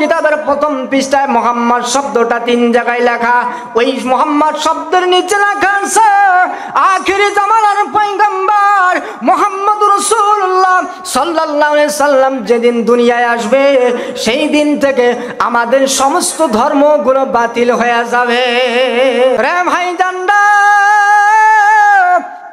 কিতাবের প্রথম পৃষ্ঠায় মুহাম্মদ শব্দটা 3 জায়গায় লেখা। ওই মুহাম্মদ শব্দের নিচে লেখা আছে আখিরি জামানার পয়গম্বর মুহাম্মদুর রাসূলুল্লাহ সাল্লাল্লাহু আলাইহি সাল্লাম যেদিন দুনিয়ায় আসবে সেই দিন থেকে আমাদের সমস্ত ধর্মগুলো বাতিল হয়ে যাবে। রে ভাইজানরা,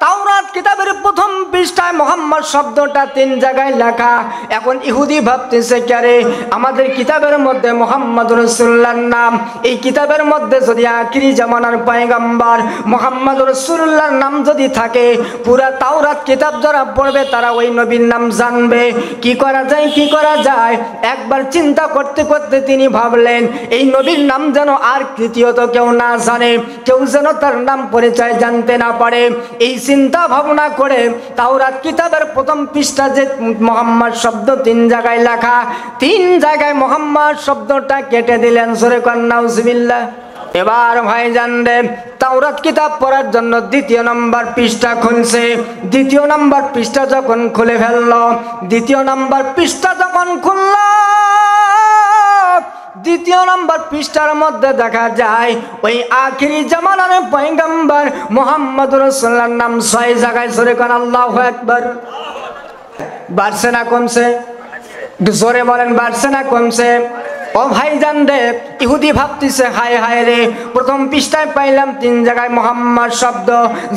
তাওরাত কিতাবের প্রথম পৃষ্ঠায় মুহাম্মদ শব্দটা 3 জায়গায় লেখা। এখন ইহুদি ভাবতেছে কারে আমাদের কিতাবের মধ্যে মুহাম্মদ রাসূলুল্লাহর নাম, এই কিতাবের মধ্যে যদি আখিরি জামানার পয়গম্বর মুহাম্মদ রাসূলুল্লাহর নাম যদি থাকে, পুরা তাওরাত কিতাব যারা পড়বে তারা ওই নবীর নাম জানবে। কি করা যায়, কি করা যায়? একবার চিন্তা করতে করতে তিনি ভাবলেন এই নবীর নাম যেন আর তৃতীয়ত কেউ না জানে, কেউ যেন তার নাম পরিচয় জানতে না পারে। এই চিন্তা ভাবনা করে তাওরাত কিতাবের প্রথম পৃষ্ঠা যে মুহাম্মদ শব্দ 3 জায়গায় লেখা, 3 জায়গায় মুহাম্মদ শব্দটা কেটে দিলেন। জোরে কর নাউজুবিল্লাহ। এবার ভাইজান রে, তাওরাত কিতাব পড়ার জন্য 2 নম্বর পৃষ্ঠা খুলছে। 2 নম্বর পৃষ্ঠা যখন খুলে ফেললো, 2 নম্বর পৃষ্ঠা যখন খুলল, 2 নম্বর পৃষ্ঠার মধ্যে দেখা যায় ওই আখিরি জামানার পয়গম্বর মুহাম্মদুর রাসূলুল্লাহর নাম 6 জায়গায়। জোরে কোন আল্লাহু আকবার। বাড়ছে না কমছে? জোরে বলেন, বাড়ছে না কমছে? ও ভাইজান রে, ইহুদি ভাবতেছে হায় হায় রে, প্রথম পৃষ্ঠায় পাইলাম 3 জায়গায় মুহাম্মদ শব্দ,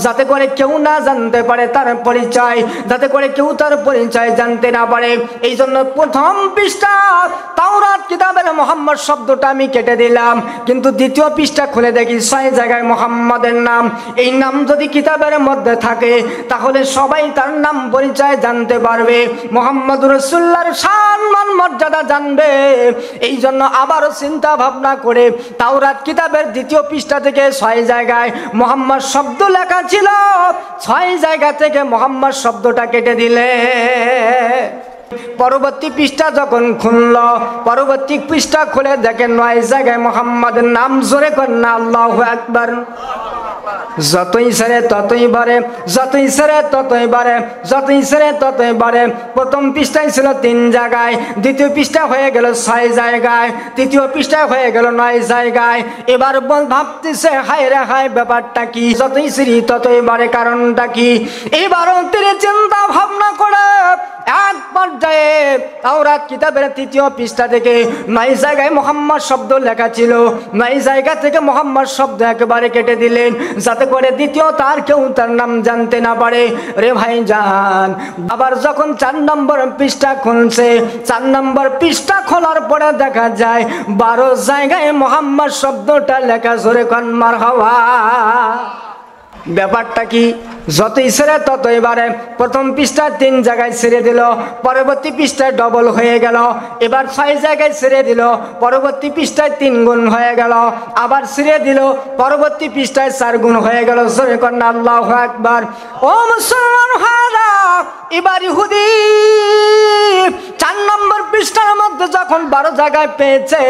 যাতে করে কেউ না জানতে পারে তার পরিচয়, যাতে করে কেউ তার পরিচয় জানতে না পারে। এই জন্য প্রথম পৃষ্ঠা তাওরাত কিতাবের মুহাম্মদ শব্দটা আমি কেটে দিলাম। কিন্তু 2 পৃষ্ঠা খুলে দেখি 6 জায়গায় মুহাম্মদের নাম। এই নাম যদি কিতাবের মধ্যে থাকে তাহলে সবাই তার নাম পরিচয় জানতে পারবে, মুহাম্মদুর রাসূলুল্লাহর শান মান মর্যাদা জানবে। এই জন্য আবারও চিন্তা ভাবনা করে তাওরাত কিতাবের 2 পৃষ্ঠা থেকে 6 জায়গায় মুহাম্মদ শব্দ লেখা ছিল, 6 জায়গা থেকে মুহাম্মদ শব্দটা কেটে দিলে। পরবর্তী পৃষ্ঠা যখন খুলল, পরবর্তী পৃষ্ঠা খুলে দেখেন 9 জায়গায় মুহাম্মাদের নাম। জোরে করেন না আল্লাহু আকবার। যতই ছেড়ে ততই বাড়ে, যতই ছেড়ে ততই বাড়ে, যতই ছেড়ে ততই বাড়ে। প্রথম পৃষ্ঠায় ছিল 3 জায়গায়, 2 পৃষ্ঠা হয়ে গেল 6 জায়গায়, 3 পৃষ্ঠা হয়ে গেল 9 জায়গায়। এবার ভাবতেছে হায় রে হায়, ব্যাপারটা কি? যতই ছিড়ি ততই বাড়ে, কারণটা কি? এবারও তিনি চিন্তা ভাবনা করে এক পর্যায়ে তাওরাত কিতাবের 3 পৃষ্ঠা থেকে 9 জায়গায় মুহাম্মদ শব্দ লেখা ছিল, 9 জায়গা থেকে মুহাম্মদ শব্দ একেবারে কেটে দিলেন, যাতে করে দ্বিতীয়ত আর কেউ তার নাম জানতে না পারে। রে ভাইজান, আবার যখন 4 নম্বর পৃষ্ঠা খুলছে, 4 নম্বর পৃষ্ঠা খোলার পরে দেখা যায় 12 জায়গায় মুহাম্মদ শব্দটা লেখা। জোরে কোন মারহাবা। ব্যাপারটা কি? যতই ছেড়ে ততই বাড়ে। প্রথম পৃষ্ঠায় 3 জায়গায় ছেড়ে দিল, পরবর্তী পৃষ্ঠায় ডবল হয়ে গেল। এবার 6 জায়গায় ছেড়ে দিল, পরবর্তী পৃষ্ঠায় 3 গুণ হয়ে গেল। আবার ছেড়ে দিল, পরবর্তী পৃষ্ঠায় 4 গুণ হয়ে গেল। জোরে করেন আল্লাহু আকবার। ও মুসলমান ভাইরা, এবার ইহুদি 4 নম্বর পৃষ্ঠার মধ্যে যখন 12 জায়গায় পেয়েছে,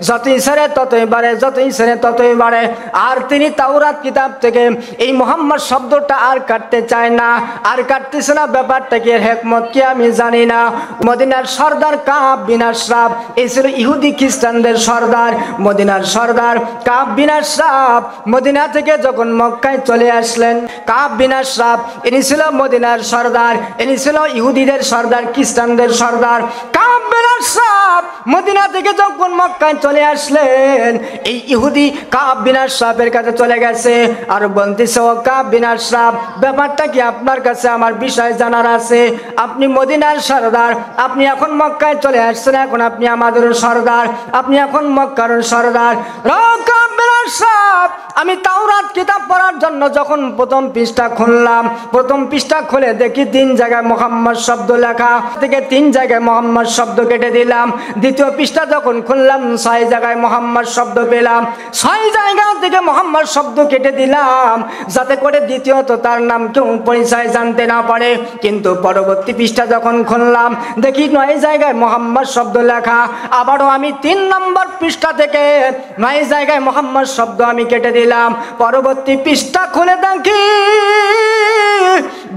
যতই ছেড়ে ততই বাড়ে, যতই ছেড়ে ততই বাড়ে। আর তিনি তাওরাত কিতাব থেকে এই মুহাম্মদ শব্দটা আর কাটতে চায় না, আর কাটতেছে না। ব্যাপারটা কি, হিকমত কি আমি জানি না। মদিনার সর্দার কাব বিন আশরাফ, এই ছিল ইহুদি খ্রিস্টানদের সর্দার। মদিনার সর্দার কাব বিন আশরাফ মদিনা থেকে যখন মক্কায় চলে আসলেন, কাব বিন আশরাফ ইনি ছিল মদিনার সর্দার, ইনি ছিল ইহুদিদের সর্দার, খ্রিস্টানদের সর্দার। কাব বিন আশরাফ মদিনা থেকে যখন মক্কায় চলে আসলেন, এই ইহুদি কাব বিন আশরাফের কাছে চলে গেছে আর বলতেছে, ও কাব বিন আশরাফ, ব্যাপারটা কি আপনার কাছে আমার বিষয় জানার আছে। আপনি মদিনার সর্দার, আপনি এখন মক্কায় চলে আসছেন, এখন আপনি আমাদের সর্দার, আপনি এখন মক্কার সর্দার। কাব বিন আশরাফ, আমি তাওরাত কিতাব পড়ার জন্য যখন প্রথম পৃষ্ঠা খুললাম, প্রথম পৃষ্ঠা খুলে দেখি 3 জায়গায় মুহাম্মদ শব্দ লেখা, থেকে 3 জায়গায় মুহাম্মদ শব্দ কেটে দিলাম। 2 পৃষ্ঠা যখন খুললাম 6 জায়গায় মুহাম্মদ শব্দ পেলাম, 6 জায়গা থেকে মুহাম্মদ শব্দ কেটে দিলাম, যাতে করে দ্বিতীয়ত তার নাম কেউ পরিচয় জানতে না পারে। কিন্তু পরবর্তী পৃষ্ঠা যখন খুললাম দেখি 9 জায়গায় মুহাম্মদ শব্দ লেখা। আবারও আমি 3 নম্বর পৃষ্ঠা থেকে 9 জায়গায় মুহাম্মদ শব্দ আমি কেটে দিলাম। দিলাম। পরবর্তী পৃষ্ঠা খুলে দেখি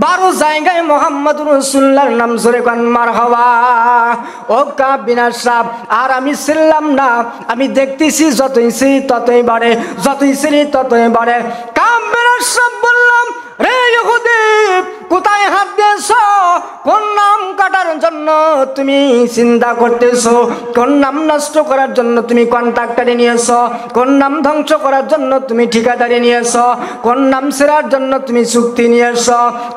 12 জায়গায় মুহাম্মদুর রাসূলুল্লাহর নাম জোরে কোন মারহাবা। ও কাব বিন আশরাফ, আর আমি ছিলাম না, আমি দেখতেছি যতই সিঁড়ি ততই বাড়ে, যতই সিঁড়ি ততই বাড়ে। কাব বিন আশরাফ বললাম, রে ইহুদি, কোথায় হাত দিয়েছ? কোন নাম কাটার জন্য তুমি চিন্তা করতেছো? কোন নাম নষ্ট করার জন্য তুমি কন্ট্রাক্টরে নিয়েছ? কোন নাম ধ্বংস করার জন্য তুমি ঠিকাদারি নিয়েছ? কোন নাম ছেড়ার জন্য তুমি চুক্তি নিয়েছ?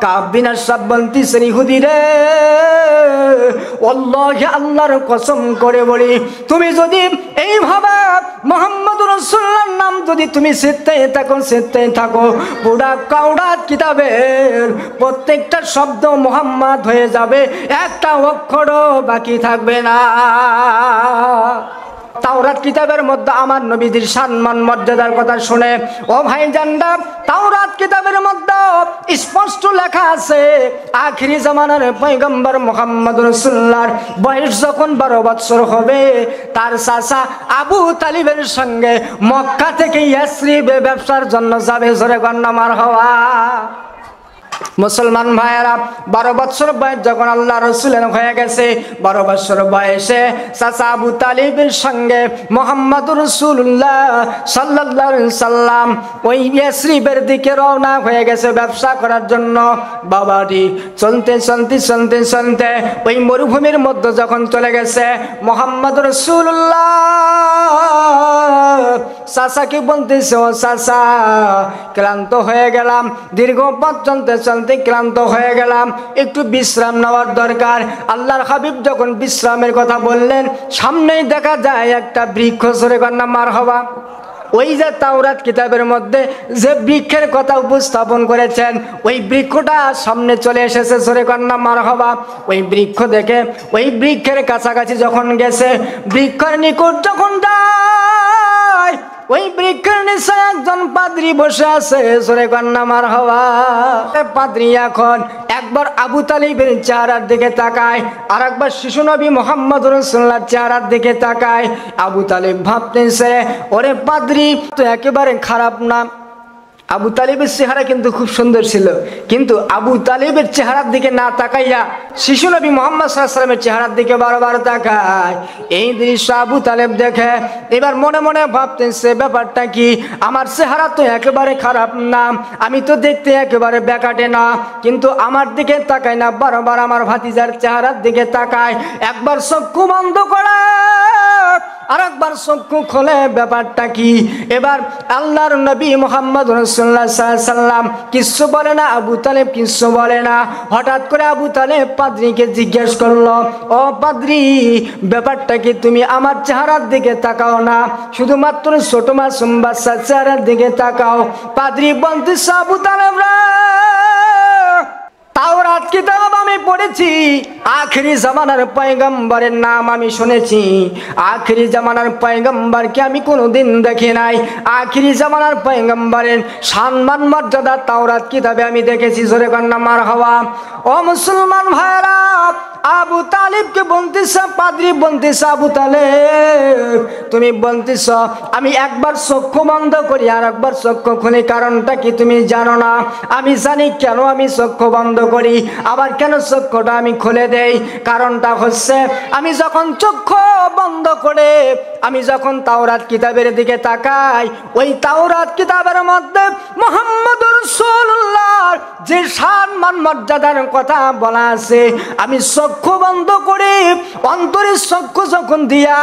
কাব বিন আশরাফ বলতেছেন, ইহুদি রে, আল্লাহ, আল্লাহর কসম করে বলি, তুমি যদি এইভাবে মুহাম্মদুর রাসূলুল্লাহর নাম যদি তুমি চিনতে থাকো, পুরা কাওরাত কিতাবের প্রত্যেকটা শব্দ মুহাম্মদ হয়ে যাবে, একটা অক্ষরও বাকি থাকবে না। তাওরাত কিতাবের মধ্যে আমার নবীজির সম্মান মর্যাদার কথা শুনে ও ভাইজানরা, তাওরাত কিতাবের মধ্যে স্পষ্ট লেখা আছে, আখিরি জামানার পয়গম্বর মুহাম্মদ রাসূলুল্লাহর বয়স যখন 12 বছর হবে, তার চাচা আবু তালিবের সঙ্গে মক্কা থেকে ইয়াসরিবে ব্যবসার জন্য যাবে। জোরে কন্না মারহাবা। মুসলমান ভাইয়েরা, 12 বছর বয়স যখন আল্লাহ রসুলের হয়ে গেছে, 12 বছর বয়সে চাচা আবু তালিবের সঙ্গে মুহাম্মদুর রাসূলুল্লাহ সাল্লাল্লাহু আলাইহি সাল্লাম ওই ইয়াসরিবের দিকে রওনা হয়ে গেছে ব্যবসা করার জন্য। বাবাজি, চলতে চলতে চলতে চলতে ওই মরুভূমির মধ্যে যখন চলে গেছে, মুহাম্মদুর রাসূলুল্লাহ চাচাকে বলতেছে, ও চাচা, ক্লান্ত হয়ে গেলাম, দীর্ঘ পথ চলতে চলতে ক্লান্ত হয়ে গেলাম, একটু বিশ্রাম নেওয়ার দরকার। আল্লাহর হাবিব যখন বিশ্রামের কথা বললেন, সামনেই দেখা যায় একটা বৃক্ষ। জোরে কন্না মারহাবা। ওই যে তাওরাত কিতাবের মধ্যে যে বৃক্ষের কথা উপস্থাপন করেছেন, ওই বৃক্ষটা সামনে চলে এসেছে। জোরে কন্না মারহাবা। ওই বৃক্ষ দেখে ওই বৃক্ষের কাছাকাছি যখন গেছে, বৃক্ষের নিকট যখন যায়, ওই বৃক্ষের নিচে একজন পাদ্রী বসে আছে। জোরে কন্না মারহাবা। পাদ্রী এখন একবার আবু তালিবের চেহারার দিকে তাকায়, আর একবার শিশু নবী মুহাম্মদ রাসূলুল্লাহর চেহারার দিকে তাকায়। আবু তালিব ভাবতেছে, ওরে পাদ্রী তো একেবারে খারাপ না। আবু তালিবের চেহারা কিন্তু খুব সুন্দর ছিল, কিন্তু আবু তালিবের চেহারার দিকে না তাকাইয়া শিশু নবী মুহাম্মদ সাল্লাল্লাহু আলাইহি ওয়াসাল্লামের চেহারার দিকে বারবার তাকায়। এই দৃশ্য আবু তালিব দেখে এবার মনে মনে ভাবতেছে, ব্যাপারটা কি? আমার চেহারা তো একেবারে খারাপ না, আমি তো দেখতে একেবারে বেকাটে না, কিন্তু আমার দিকে তাকায় না, বারবার আমার ভাতিজার চেহারার দিকে তাকায়। একবার চক্ষু বন্ধ করে আর একবার চক্ষু খোলে, ব্যাপারটা কি? এবার আল্লাহর নবী মুহাম্মদ রাসূলুল্লাহ সাল্লাল্লাহু আলাইহি ওয়াসাল্লাম কিচ্ছু বলে না, আবু তালেব কিচ্ছু বলে না। হঠাৎ করে আবু তালেব পাদ্রীকে জিজ্ঞেস করলো, ও পাদ্রী, ব্যাপারটা কি? তুমি আমার চেহারার দিকে তাকাও না, শুধুমাত্র ছোট মাসুম বাচ্চার চেহারার দিকে তাকাও। পাদ্রী বলতেছে, আবু তালেব রে, তাওরাত কিতাব আমি পড়েছি, আখিরি জামানার পয়গম্বরের নাম আমি শুনেছি, আখিরি জামানার পয়গম্বরকে আমি কোনোদিন দেখি নাই। আখিরি জামানার পয়গম্বরের সম্মান মর্যাদা তাওরাত কিতাবে আমি দেখেছি। জোরে কন্না মারহাবা। ও মুসলমান ভাইরা, আবু তালিবকে বলতেছে, পাদ্রী বলতেছে, আবু তালেব তুমি বলতেছ আমি একবার চক্ষু বন্ধ করি আর একবার চক্ষু খুলি, কারণটা কি তুমি জানো না? আমি জানি কেন আমি চক্ষু বন্ধ করি, আবার কেন চক্ষুটা আমি খুলে দেই। কারণটা হচ্ছে, আমি যখন চক্ষু বন্ধ করে আমি যখন তাওরাত কিতাবের দিকে তাকাই, ওই তাওরাত কিতাবের মধ্যে মুহাম্মদুর রাসূলুল্লাহর যে সম্মান মর্যাদার কথা বলা আছে, আমি চক্ষু বন্ধ করে অন্তরের চক্ষু যখন দিয়া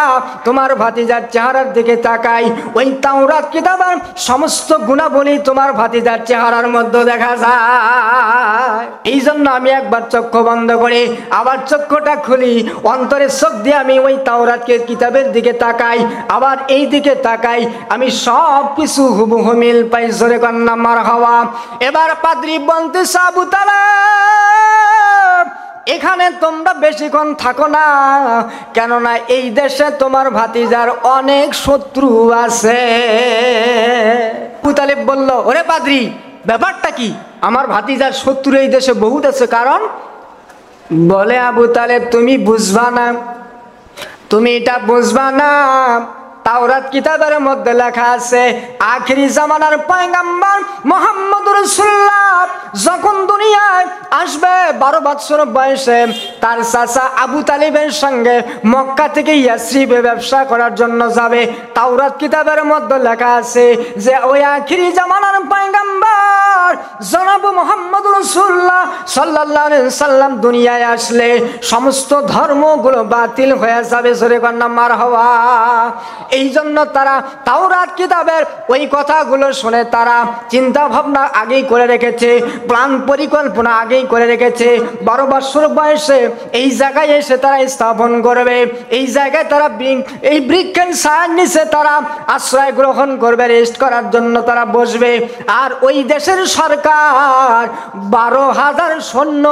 তোমার ভাতিজার চেহারার দিকে তাকাই, ওই তাওরাত কিতাবের সমস্ত গুণাবলী তোমার ভাতিজার চেহারার মধ্যে দেখা যায়। এই জন্য আমি একবার চক্ষু বন্ধ করি, আবার চক্ষুটা খুলি, অন্তরের চোখ দিয়ে আমি ওই তাওরাত কিতাবের দিকে তাকাই, আবার এই দিকে তাকাই, আমি সব কিছু হুবহু মিল পাই। জোরে কন্না মারহাবা। এবার পাদ্রী বলতেছে, আবু তালেব এখানে তোমরা বেশিক্ষণ থাকো না, কেননা এই দেশে তোমার ভাতিজার অনেক শত্রু আছে। আবু তালেব বলল, ওরে পাদ্রী, ব্যাপারটা কি? আমার ভাতিজার শত্রু এই দেশে বহুত আছে। কারণ? বলে, আবু তালেব তুমি বুঝবা না, তুমি এটা বুঝবা না, তাওরাত কিতাবের মধ্যে লেখা আছে আখিরি জামানার পয়গম্বর মুহাম্মদ রাসূলুল্লাহ যখন দুনিয়ায় আসবে 12 বছর বয়সে তার চাচা আবু তালিবের সঙ্গে মক্কা থেকে ইয়াসরিবে ব্যবসা করার জন্য যাবে। তাওরাত কিতাবের মধ্যে লেখা আছে যে ওই আখিরি জামানার পয়গম্বর জনাব মুহাম্মদ রাসূলুল্লাহ সাল্লাল্লাহু আলাইহি সাল্লাম দুনিয়ায় আসলে সমস্ত ধর্মগুলো বাতিল হয়ে যাবে। জোরে কন্না মারহাবা। এই জন্য তারা তাওরাত কিতাবের ওই কথাগুলো শুনে তারা চিন্তা ভাবনা আগেই করে রেখেছে, প্ল্যান পরিকল্পনা আগেই করে রেখেছে। 12 বছর বয়সে এই জায়গায় এসে তারা স্থাপন করবে, এই জায়গায় তারা এই বৃক্ষের ছায়ার নিচে তারা আশ্রয় গ্রহণ করবে, রেস্ট করার জন্য তারা বসবে। আর ওই দেশের সরকার 12,000 সৈন্য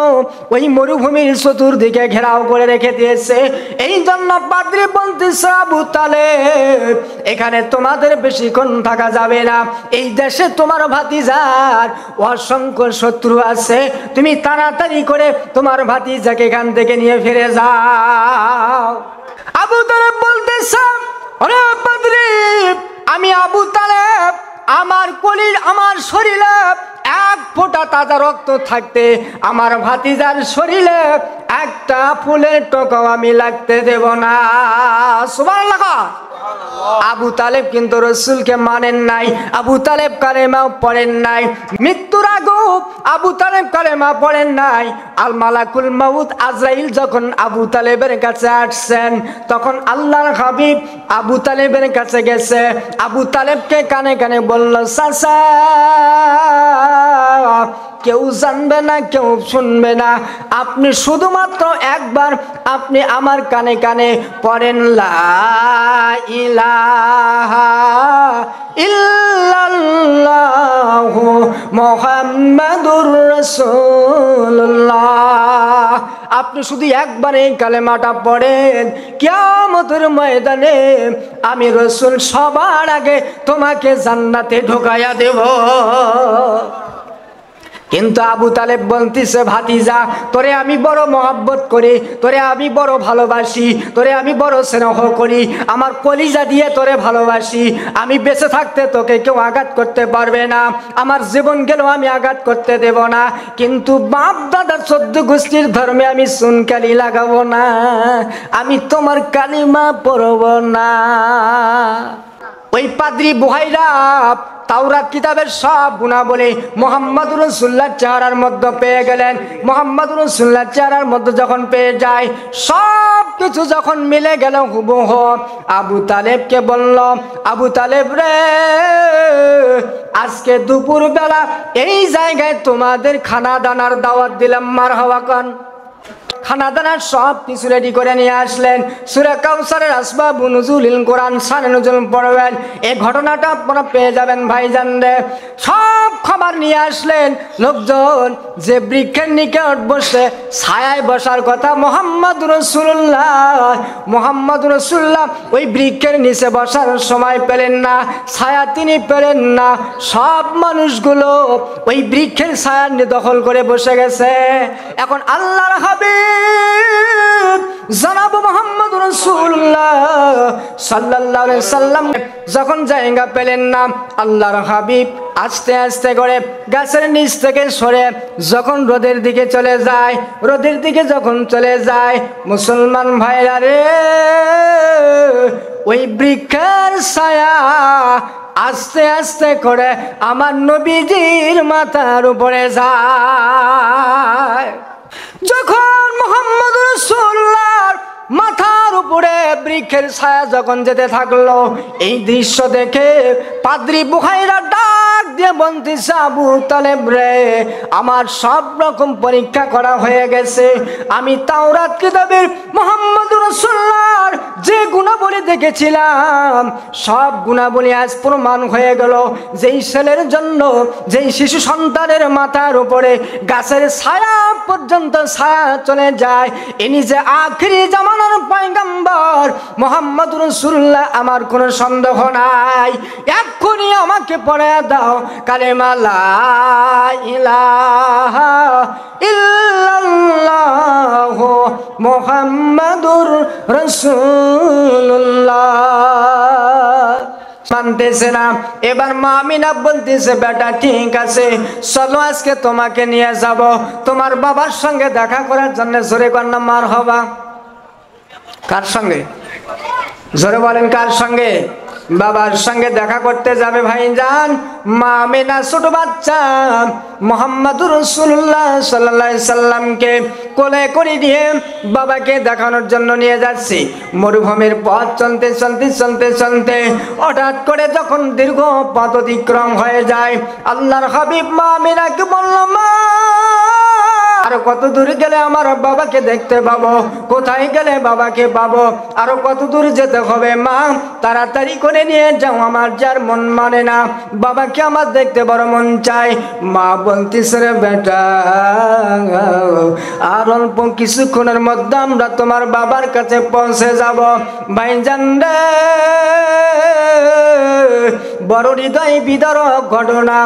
ওই মরুভূমির চতুর্দিকে ঘেরাও করে রেখে দিয়েছে। এই জন্য পাদ্রী বলতেছে আবু তালেব এখানে তোমাদের বেশিক্ষণ থাকা যাবে না, এই দেশে তোমার ভাতিজার অসংখ্য শত্রু আছে, তুমি তাড়াতাড়ি করে তোমার ভাতিজাকে এখান থেকে নিয়ে ফিরে যাও। আবু তালেব বলতেছে আরে পাদ্রী আমি আবু তালেব আমার কলির আমার শরীরে এক ফোঁটা তাজা রক্ত থাকতে আমার ভাতিজার শরীরে একটা ফুলের টোকাও আমি লাগতে দেব না। সুবহানাল্লাহ। আবু তালেব কিন্তু রসুলকে মানেন নাই, আবু তালেব কালেমা পড়েন নাই, মৃত্যুর আগেও আবু তালেব কালেমা পড়েন নাই। আল মালাকুল মাউত আজরাইল যখন আবু তালেবের কাছে আসছেন তখন আল্লাহর হাবিব আবু তালেবের কাছে গেছে, আবু তালেবকে কানে কানে বলল চাচা কেউ জানবে না কেউ শুনবে না, আপনি শুধুমাত্র একবার আপনি আমার কানে কানে পড়েন লা ইলাহা ইল্লাল্লাহু মুহাম্মাদুর রাসূলুল্লাহ। আপনি শুধু একবার এই কালেমাটা পড়েন, কিয়ামতের ময়দানে আমি রাসূল সবার আগে তোমাকে জান্নাতে ঢোকায়া দেব। কিন্তু আবু তালেব বলতেছে ভাতিজা তোরে আমি বড় মহব্বত করি, তোরে আমি বড় ভালোবাসি, তোরে আমি বড় স্নেহ করি, আমার কলিজা দিয়ে তোরে ভালোবাসি, আমি বেঁচে থাকতে তোকে কেউ আঘাত করতে পারবে না, আমার জীবন গেলেও আমি আঘাত করতে দেব না, কিন্তু বাপ দাদার 14 গোষ্ঠীর ধর্মে আমি চুনকালি লাগাবো না, আমি তোমার কালিমা পড়ব না। ওই পাদ্রী বুহাইরা তাওরাত কিতাবের সব গুণাবলী মুহাম্মদুর রাসূলুল্লাহ চেহারার মধ্যে পেয়ে গেলেন। মুহাম্মদুর রাসূলুল্লাহ চেহারার মধ্যে যখন পেয়ে যায় সব কিছু যখন মিলে গেল হুবহু, আবু তালেবকে বলল আবু তালেব রে আজকে দুপুর বেলা এই জায়গায় তোমাদের খানা দানার দাওয়াত দিলাম, মারহাবা কন। খানা দানা সব কিছু রেডি করে নিয়ে আসলেন। সূরা কাউসারের আসবাবুন নুজুলিল কোরআন শানে নুজুল পড়বেন, এই ঘটনাটা আপনারা পেয়ে যাবেন ভাইজান রে। সব খাবার নিয়ে আসলেন। লোকজন যে বৃক্ষের নিকট বসে ছায়ায় বসার কথা মুহাম্মদুর রাসূলুল্লাহ ওই বৃক্ষের নিচে বসার সময় পেলেন না, ছায়া তিনি পেলেন না। সব মানুষগুলো ওই বৃক্ষের ছায়া নিয়ে দখল করে বসে গেছে। এখন আল্লাহর হাবিব জনাব মুহাম্মদ রাসূলুল্লাহ সাল্লাল্লাহু আলাইহি সাল্লাম যখন জায়গা পেলেন না, আল্লাহর হাবিব আস্তে আস্তে করে গাছের নিচ থেকে সরে যখন রোদের দিকে চলে যায়, রোদের দিকে যখন চলে যায় মুসলমান ভাইরা রে ওই বৃক্ষের ছায়া আস্তে আস্তে করে আমার নবীজির মাথার উপরে যায়। যখন মুহাম্মদ রাসূলুল্লাহর মাথার উপরে বৃক্ষের ছায়া যখন যেতে থাকলো, এই দৃশ্য দেখে পাদ্রী বুহাইরা ডাক দিয়ে বলতেছে আবু তালেব রে আমার সব রকম পরীক্ষা করা হয়ে গেছে, আমি তাওরাত কিতাবের মুহাম্মদ রাসূলুল্লাহর যে গুণাবলী দেখেছিলাম সব গুণাবলী আজ প্রমাণ হয়ে গেল। যেই ছেলের জন্য যেই শিশু সন্তানের মাথার উপরে গাছের ছায়া পর্যন্ত ছায়া চলে যায়, ইনি যে আখিরি জামানার পয়গম্বর মুহাম্মদ রাসূলুল্লাহ, আমার কোনো সন্দেহ নাই। এক্ষুনি আমাকে পড়ে দাও কালেমা লা ইলাহা ইল্লাল্লাহু মুহাম্মাদুর রাসূলুল্লাহ। মানতেছে না। এবার মা আমিনা বলতেছে, বেটা ঠিক আছে, চলো আজকে তোমাকে নিয়ে যাব তোমার বাবার সঙ্গে দেখা করার জন্য। জোরে কন্যা মারহাবা। কার সঙ্গে? জোরে বলেন, কার সঙ্গে? বাবার সঙ্গে দেখা করতে যাবে ভাইজান। মা আমিনা ছোট বাচ্চা মুহাম্মদুর রাসূলুল্লাহ সাল্লাল্লাহু আলাইহি সাল্লামকে কোলে করে নিয়ে বাবাকে দেখানোর জন্য নিয়ে যাচ্ছে। মরুভূমির পথ চলতে চলতে চলতে চলতে হঠাৎ করে যখন দীর্ঘ পথ অতিক্রম হয়ে যায়, আল্লাহর হাবিব মা আমিনাকে বলল, মা আরো কত দূর গেলে আমার বাবাকে দেখতে পাবো? কোথায় গেলে বাবাকে পাবো? আরো কত দূর যেতে হবে মা? তাড়াতাড়ি করে নিয়ে যাও, আমার যার মন মানে না, বাবাকে আমার দেখতে বড় মন চাই। মা বলতেছে, রে বেটা, আর অল্প কিছুক্ষণের মধ্যে আমরা তোমার বাবার কাছে পৌঁছে যাব। ভাইজান রে, বড় হৃদয় বিদারক ঘটনা।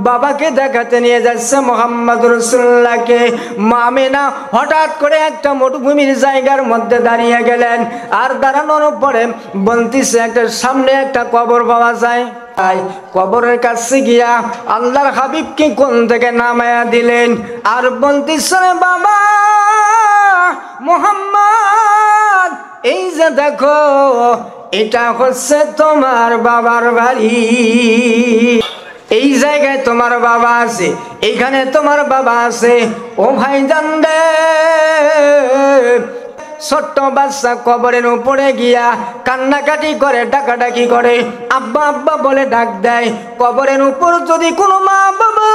বাবাকে দেখাতে নিয়ে যাচ্ছে মুহাম্মদুর রাসূলুল্লাহকে। মা আমিনা হঠাৎ করে একটা মরুভূমির জায়গার মধ্যে দাঁড়িয়ে গেলেন। আর দাঁড়ানোর পরে বলতেছে, একটা সামনে একটা কবর পাওয়া যায়। কবরের কাছে গিয়া আল্লাহর হাবিবকে কোন থেকে নামায়া দিলেন। আর বলতেছে, বাবা মুহাম্মদ, এই যে দেখো, এটা হচ্ছে তোমার বাবার বাড়ি। এই জায়গায় তোমার বাবা আছে, এইখানে তোমার বাবা আছে। ও ভাইজান রে, ছোট্ট বাচ্চা কবরের উপরে গিয়া কান্নাকাটি করে, ডাকাডাকি করে, আব্বা আব্বা বলে ডাক দেয়। কবরের উপর যদি কোনো মা বাবা,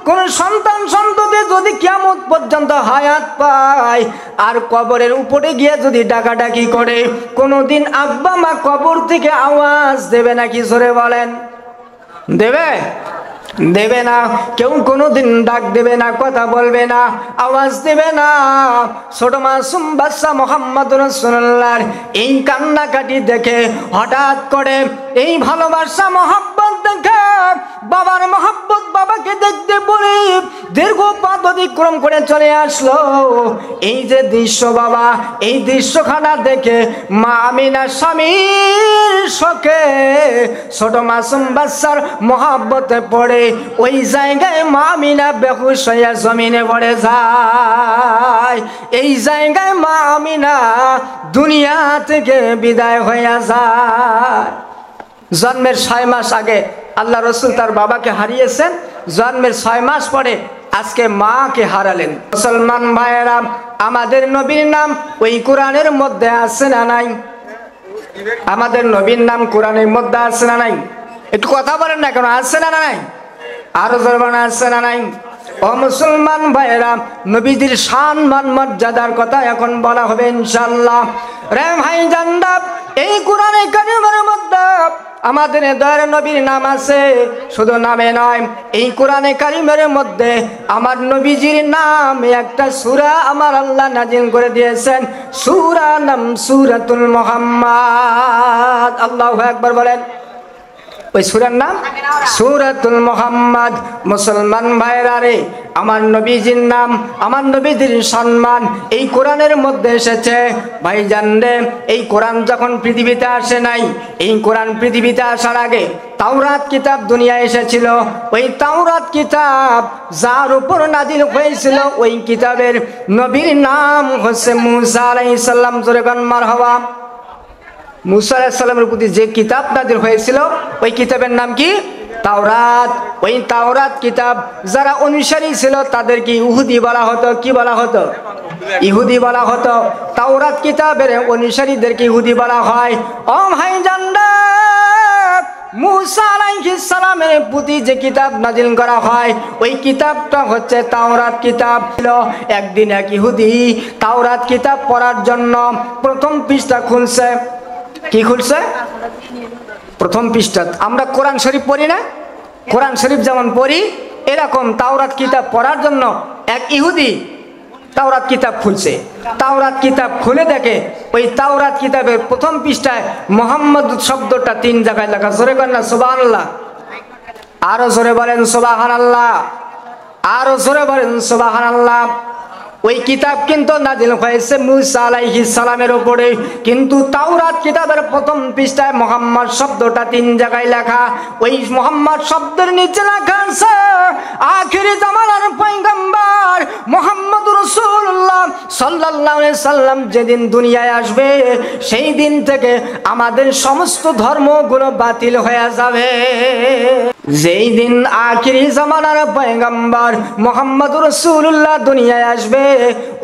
কোন সন্তান সন্ততি যদি কিয়ামত পর্যন্ত হায়াত পায়, আর কবরের উপরে গিয়ে যদি ডাকাডাকি করে, কোনোদিন আব্বা মা কবর থেকে আওয়াজ দেবে নাকি? জোরে বলেন, দেবে? দেবে না। কেউ কোনোদিন ডাক দেবে না, কথা বলবে না, আওয়াজ দেবে না। ছোট মাসুম বাচ্চা মুহাম্মদুর রাসূলুল্লাহর এই কান্নাকাটি দেখে হঠাৎ করে এই ভালোবাসা মহব্বত দেখে, বাবার মহব্বত বাবাকে দেখতে পড়ে দীর্ঘ পথ অতিক্রম করে চলে আসলো। এই যে দৃশ্য বাবা, এই দৃশ্যখানা দেখে মা আমিনা স্বামীর শোকে ছোট মাসুম বাচ্চার মহব্বতে পড়ে ওই জায়গায় মা আমিনা বেহুশ হইয়া জমিনে পড়ে যায়। এই জায়গায় মা আমিনা দুনিয়া থেকে বিদায় হইয়া যায়। জন্মের 6 মাস আগে আল্লাহ রসুল তার বাবাকে হারিয়েছেন। জন্মের 6 মাস পরে আজকে মাকে হারালেন। মুসলমান ভাইয়েরা, আমাদের নবীর নাম ওই কোরআনের মধ্যে আছে না নাই? আমাদের নবীর নাম কোরআনের মধ্যে আছে না নাই? একটু কথা বলেন না কেন, আছে না নাই? আরো জোরবানা আছে না নাই? ও মুসলমান ভাইয়েরা, নবীজির শান মান মর্যাদার কথা এখন বলা হবে ইনশাআল্লাহ। রে ভাই জানদা, এই কোরআনে কারিমের মধ্যে আমাদের দয়ার নবীর নাম আছে। শুধু নামে নয়, এই কোরআনে কারিমের মধ্যে আমার নবীজির নাম একটা সূরা আমার আল্লাহ নাজিল করে দিয়েছেন। সূরা নাম সূরাতুল মুহাম্মাদ। আল্লাহু আকবার বলেন। ওই সূরার নাম সূরাতুল মুহাম্মাদ। মুসলমান ভাইরা রে, আমার নবীজির নাম, আমার নবীজির সম্মান এই কোরআনের মধ্যে এসেছে। ভাইজান রে, এই কোরআন যখন পৃথিবীতে আসে নাই, এই কোরআন পৃথিবীতে আসার আগে তাওরাত কিতাব দুনিয়ায় এসেছিল। ওই তাওরাত কিতাব যার উপর নাজিল হয়েছিল, ওই কিতাবের নবীর নাম হচ্ছে মুসা আলাইহিস সালাম। জোরে গান মারহাবা। মুসা আলাইহিস সালামের প্রতি যে কিতাব নাজিল হয়েছিল, ওই কিতাবের নাম কি? তাওরাত। ওই তাওরাত কিতাব যারা অনুসারী ছিল তাদেরকে ইহুদি বলা হতো। কি বলা হতো? ইহুদি বলা হতো। তাওরাত কিতাবের অনুসারীদেরকে ইহুদি বলা হয়। ও ভাইজান, মুসা আলাইহিস সালামের প্রতি যে কিতাব নাজিল করা হয়, ওই কিতাবটা হচ্ছে তাওরাত কিতাব। একদিন এক ইহুদি তাওরাত কিতাব পড়ার জন্য প্রথম পৃষ্ঠা খুলছে। কি খুলছে? প্রথম পৃষ্ঠা। আমরা কোরআন শরীফ পড়ি না? কোরআন শরীফ যেমন পড়ি, এরকম তাওরাত কিতাব পড়ার জন্য এক ইহুদি তাওরাত কিতাব খুলছে। তাওরাত কিতাব খুলে দেখে ওই তাওরাত কিতাবের প্রথম পৃষ্ঠায় মুহাম্মদ শব্দটা 3 জায়গায় লেখা। জোরে বলেন না সুবহানাল্লাহ। আরো জোরে বলেন সুবহানাল্লাহ। আরো জোরে বলেন সুবহানাল্লাহ। ওই কিতাব কিন্তু নাজিল হয়েছে মুসা আলাইহিস সালামের উপরে, কিন্তু তাওরাত কিতাবের প্রথম পৃষ্ঠায় মুহাম্মদ শব্দটা 3 জায়গায় লেখা। ওই মুহাম্মদ শব্দের নিচে লেখা আছে আখিরি জামানার পয়গম্বর মুহাম্মদুর রাসূলুল্লাহ সাল্লাল্লাহু আলাইহি সাল্লাম যেদিন দুনিয়ায় আসবে সেই দিন থেকে আমাদের সমস্ত ধর্মগুলো বাতিল হয়ে যাবে। যেই দিন আখিরি জামানার পয়গম্বর মুহাম্মদুর রাসূলুল্লাহ দুনিয়ায় আসবে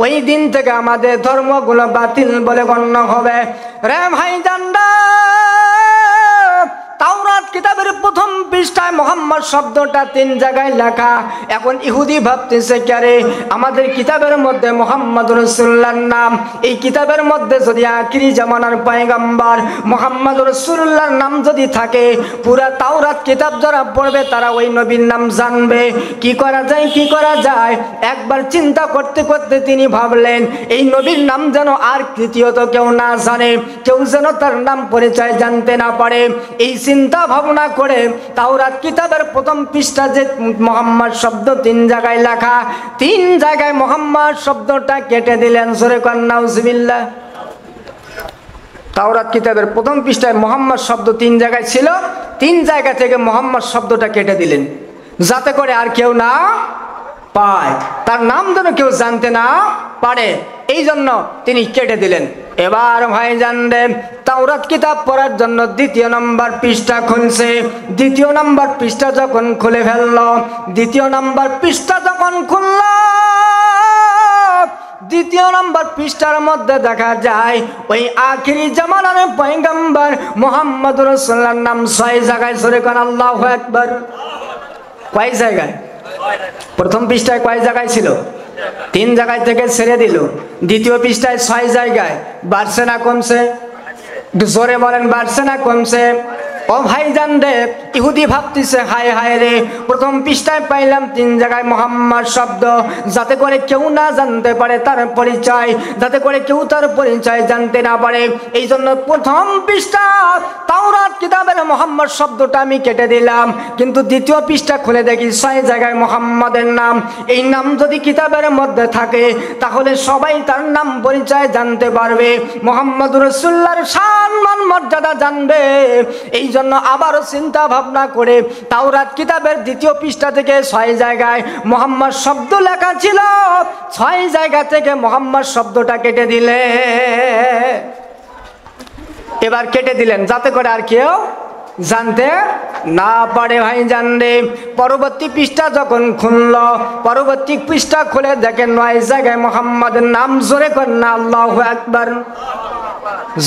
ওই দিন থেকে আমাদের ধর্মগুলো বাতিল বলে গণ্য হবে। রে ভাইজানরা, তাওরাত কিতাবের প্রথম পৃষ্ঠায় মুহাম্মদ শব্দটা 3 জায়গায় লেখা। এখন ইহুদি ভাবতেছে কারে আমাদের কিতাবের মধ্যে মুহাম্মদুর রাসূলুল্লাহর নাম, এই কিতাবের মধ্যে যদি আখিরি জামানার পয়গম্বর মুহাম্মদুর রাসূলুল্লাহর নাম যদি থাকে, পুরা তাওরাত কিতাব যারা পড়বে তারা ওই নবীর নাম জানবে। কি করা যায়, কি করা যায়? একবার চিন্তা করতে করতে তিনি ভাবলেন এই নবীর নাম যেন আর তৃতীয়ত কেউ না জানে, কেউ যেন তার নাম পরিচয় জানতে না পারে। এই চিন্তা ভাবনা করে তাওরাত কিতাবের প্রথম পৃষ্ঠা যে মুহাম্মদ শব্দ 3 জায়গায় লেখা, 3 জায়গায় মুহাম্মদ শব্দটা কেটে দিলেন। জোরে কোন নাউজুবিল্লাহ। তাওরাত কিতাবের প্রথম পৃষ্ঠায় মুহাম্মদ শব্দ 3 জায়গায় ছিল, 3 জায়গা থেকে মুহাম্মদ শব্দটা কেটে দিলেন যাতে করে আর কেউ না পায়, তার নাম যেন কেউ জানতে না পারে, এই জন্য তিনি কেটে দিলেন। এবার ভাইজান রে, তাওরাত কিতাব পড়ার জন্য 2 নম্বর পৃষ্ঠা খুলছে। 2 নম্বর পৃষ্ঠা যখন খুলে ফেলল, 2 নম্বর পৃষ্ঠা যখন খুলল, 2 নম্বর পৃষ্ঠার মধ্যে দেখা যায় ওই আখিরি জামানার পয়গম্বর মুহাম্মদুর রাসূলুল্লাহর নাম 6 জায়গায়। জোরে কোন আল্লাহু আকবার। কয় জায়গায়? প্রথম পৃষ্ঠায় কয় জায়গায় ছিল? 3 জায়গায় থেকে ছেড়ে দিল। 2 পৃষ্ঠায় 6 জায়গায়। বাড়ছে না কমছে? জোরে বলেন, বাড়ছে না কমছে? ও ভাইজান রে, ইহুদি ভাবতেছে হায় হায় রে, প্রথম পৃষ্ঠায় পাইলাম 3 জায়গায় মুহাম্মদ শব্দ, যাতে করে কেউ না জানতে পারে তার পরিচয়, যাতে করে কেউ তার পরিচয় জানতে না পারে, এই জন্য প্রথম পৃষ্ঠা তাওরাত কিতাবের মুহাম্মদ শব্দটা আমি কেটে দিলাম। কিন্তু 2 পৃষ্ঠা খুলে দেখি 6 জায়গায় মুহাম্মাদের নাম। এই নাম যদি কিতাবের মধ্যে থাকে তাহলে সবাই তার নাম পরিচয় জানতে পারবে, মুহাম্মদুর রাসূলুল্লাহর শান মান মর্যাদা জানবে। এই জন্য আবারও চিন্তা ভাবনা করে তাওরাত কিতাবের 2 পৃষ্ঠা থেকে 6 জায়গায় মুহাম্মদ শব্দ লেখা ছিল, 6 জায়গা থেকে মুহাম্মদ শব্দটা কেটে দিলে। এবার কেটে দিলেন যাতে করে আর কেউ জানতে না পারে। ভাই জানলে পরবর্তী পৃষ্ঠা যখন খুলল, পরবর্তী পৃষ্ঠা খুলে দেখেন 9 জায়গায় মুহাম্মাদের নাম। জোরে করেন আল্লাহু আকবার।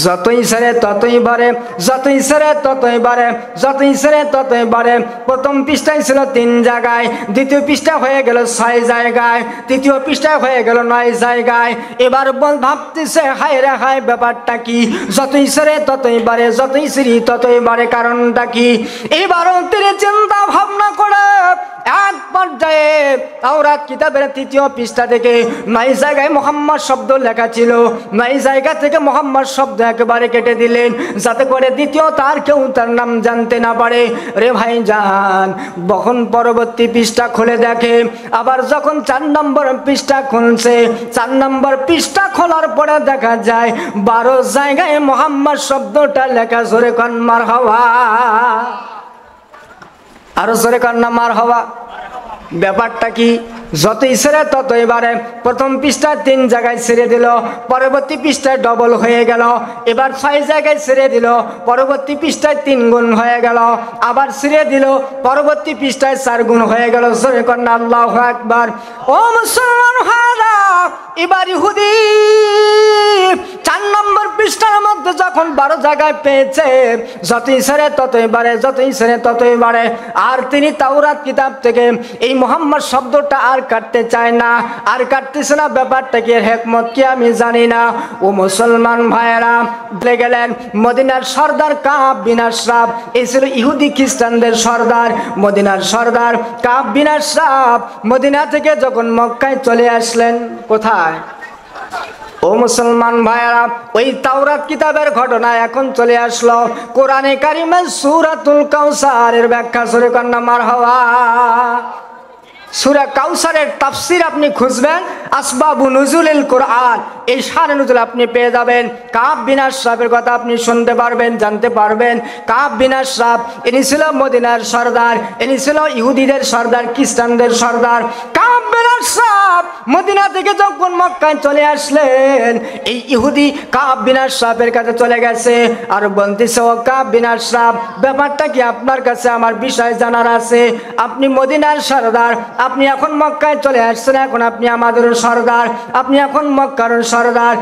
যতই ছেড়ে ততই বাড়ে, যতই ছেড়ে ততই বাড়ে, যতই ছেড়ে ততই বাড়ে। প্রথম পৃষ্ঠায় ছিল 3 জায়গায়, 2 পৃষ্ঠা হয়ে গেল 6 জায়গায়, 3 পৃষ্ঠায় হয়ে গেল 9 জায়গায়। এবার ভাবতেছে হায় রে হায়, ব্যাপারটা কি? যতই ছেড়ে ততই বাড়ে, যতই ছিঁড়ি ততই বাড়ে, কারণটা কি? এবারও তিনি চিন্তা ভাবনা করে এক পর্যায়ে তাওরাত কিতাবের 3 পৃষ্ঠা থেকে 9 জায়গায় মুহাম্মদ শব্দ লেখা ছিল, 9 জায়গা থেকে মুহাম্মদ শব্দ একেবারে কেটে দিলেন যাতে করে দ্বিতীয় তার কেউ তার নাম জানতে না পারে। রে ভাই জান, যখন পরবর্তী পৃষ্ঠা খুলে দেখে, আবার যখন 4 নম্বর পৃষ্ঠা খুলছে, 4 নম্বর পৃষ্ঠা খোলার পরে দেখা যায় 12 জায়গায় মুহাম্মদ শব্দটা লেখা। জোরে কান মারহাবা। আরো জোরে কান না মারহাবা। ব্যাপারটা কি? যতই ছেড়ে ততই বাড়ে। প্রথম পৃষ্ঠায় 3 জায়গায় ছেড়ে দিল, পরবর্তী পৃষ্ঠায় ডবল হয়ে গেল। এবার 6 জায়গায় ছেড়ে দিল, পরবর্তী পৃষ্ঠায় 3 গুণ হয়ে গেল। আবার ছেড়ে দিল, পরবর্তী পৃষ্ঠায় 4 গুণ হয়ে গেল। জোরে কন্যা আল্লাহু আকবার। ও মুসলমান ভাইরা, এবার ইহুদি 4 নম্বর পৃষ্ঠার মধ্যে যখন 12 জায়গায় পেয়েছে, যতই ছেড়ে ততই বাড়ে, যতই ছেড়ে ততই বাড়ে। আর তিনি তাওরাত কিতাব থেকে এই মুহাম্মদ শব্দটা আর কাটতে চায় না, আর কাটতেছে না। ব্যাপারটা কি, হিকমত কি আমি জানি না। ও মুসলমান ভাইয়েরা, বলে গেলেন মদিনার সর্দার কাব বিন আশরাফ, এই ছিল ইহুদি খ্রিস্টানদের সর্দার। মদিনার সর্দার কাব বিন আশরাফ মদিনা থেকে যখন মক্কায় চলে আসলেন, কোথায়? ও মুসলমান ভাইয়েরা, ওই তাওরাত কিতাবের ঘটনা এখন চলে আসলো কোরআনে কারিমের সূরাতুল কাউসারের ব্যাখ্যা। সূরা কান্না মারহাবা। সূরা কাউসারের তাফসীর আপনি খুঁজবেন, আসবাবু নুজুলিল কোরআন, এই শানে নুজুল আপনি পেয়ে যাবেন। কাব বিন আশরাফের কথা আপনি শুনতে পারবেন, জানতে পারবেন। কাব বিন আশরাফ ইনি ছিল মদিনার সর্দার, ইনি ছিল ইহুদিদের সর্দার, খ্রিস্টানদের সর্দার। কাব বিন আশরাফ মদিনা থেকে যখন মক্কায় চলে আসলেন, এই ইহুদি কাব বিন আশরাফের কাছে চলে গেছে আর বলতেছে, ও কাব বিন আশরাফ, ব্যাপারটা কি আপনার কাছে আমার বিষয় জানার আছে। আপনি মদিনার সর্দার, আপনি এখন মক্কায় চলে আসছেন, এখন আপনি আমাদের সর্দার, আপনি এখন মক্কার সর্দার।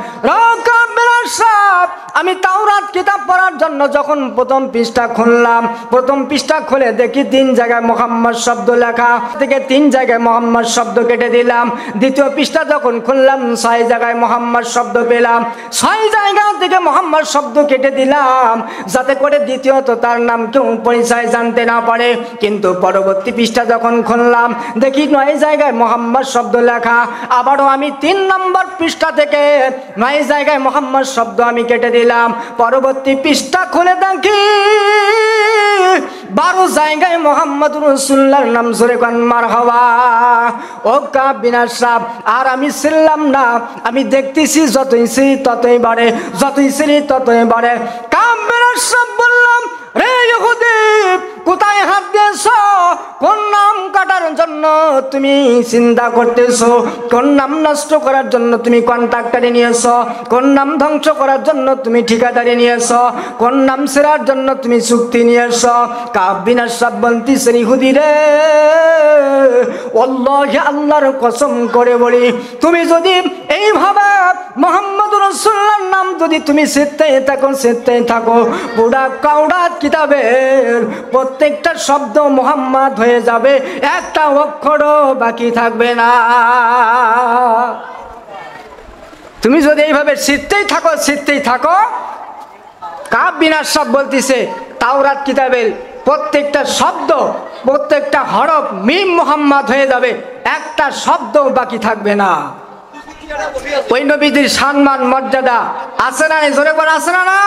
আমি তাওরাত কিতাব পড়ার জন্য যখন প্রথম পৃষ্ঠা খুললাম, প্রথম পৃষ্ঠা খুলে দেখি 3 জায়গায় মোহাম্মদ শব্দ লেখা, থেকে 3 জায়গায় মোহাম্মদ শব্দ কেটে দিলাম। দ্বিতীয় পৃষ্ঠা যখন খুললাম 6 জায়গায় মোহাম্মদ শব্দ পেলাম, 6 জায়গা থেকে মোহাম্মদ শব্দ কেটে দিলাম, যাতে করে দ্বিতীয়ত তার নাম কেউ পরিচয় জানতে না পারে। কিন্তু পরবর্তী পৃষ্ঠা যখন খুললাম দেখি 9 জায়গায় মোহাম্মদ শব্দ লেখা। আবারও আমি 3 নম্বর পৃষ্ঠা থেকে 9 জায়গায় মোহাম্মদ শব্দ আমি কেটে দিলাম। পরবর্তী পৃষ্ঠা খুলে দেখি 12 জায়গায় মোহাম্মদ রাসূলুল্লাহর নাম জোরে কোন মারহাবা। ও কাব বিন আশরাফ, আর আমি ছিলাম না, আমি দেখতেছি যতই ছিলি ততই বাড়ে, যতই ছিলি ততই বাড়ে। কাব বিন আশরাফ বললাম, রে ইহুদি, কোথায় হাত দিয়েছ? কোন নাম কাটার জন্য তুমি চিন্তা করতেছো? কোন নাম নষ্ট করার জন্য তুমি কন্ট্রাক্টরে নিয়েছ? কোন নাম ধ্বংস করার জন্য তুমি ঠিকাদারি নিয়েছ? কোন নাম ছেড়ার জন্য তুমি চুক্তি নিয়েছ? কাব বিন আশরাফ বলতেছেন, ইহুদি রে, আল্লাহি, আল্লাহর কসম করে বলি, তুমি যদি এইভাবে মুহাম্মদ রাসূলুল্লাহর নাম যদি তুমি ছিঁড়তেই থাকো, পুরা কাওরাত কিতাবের প্রত্যেকটা শব্দ মুহাম্মদ হয়ে যাবে, একটা অক্ষরও বাকি থাকবে না। তুমি যদি এইভাবে ছিঁড়তেই থাকো, কাব বিন আশরাফ বলতেছে, তাওরাত কিতাবের প্রত্যেকটা শব্দ, প্রত্যেকটা হরফ মিম মুহাম্মদ হয়ে যাবে, একটা শব্দ বাকি থাকবে না। ওই নবীদের সম্মান মর্যাদা আছে না? জোরে করে আছে না?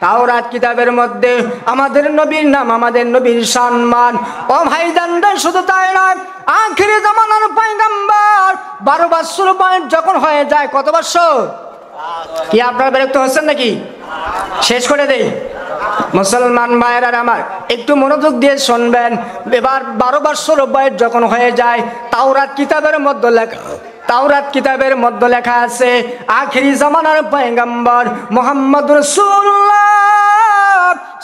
তাওরাত কিতাবের মধ্যে আমাদের নবীর নাম, আমাদের নবীর সম্মান। ও ভাইজানরা, শুধু তাই নয়, আখিরি জামানার পয়গম্বর 12 বছর বয়স যখন হয়ে যায়, কত বছর? কি আপনারা বিরক্ত হচ্ছেন নাকি? শেষ করে দেই। মুসলমান ভাইয়েরা আমার, একটু মনোযোগ দিয়ে শুনবেন। এবার 12 বছর বয়স যখন হয়ে যায়, তাওরাত কিতাবের মধ্যে লেখা আছে, আখিরি জামানার পয়গম্বর মুহাম্মদ রাসূলুল্লাহ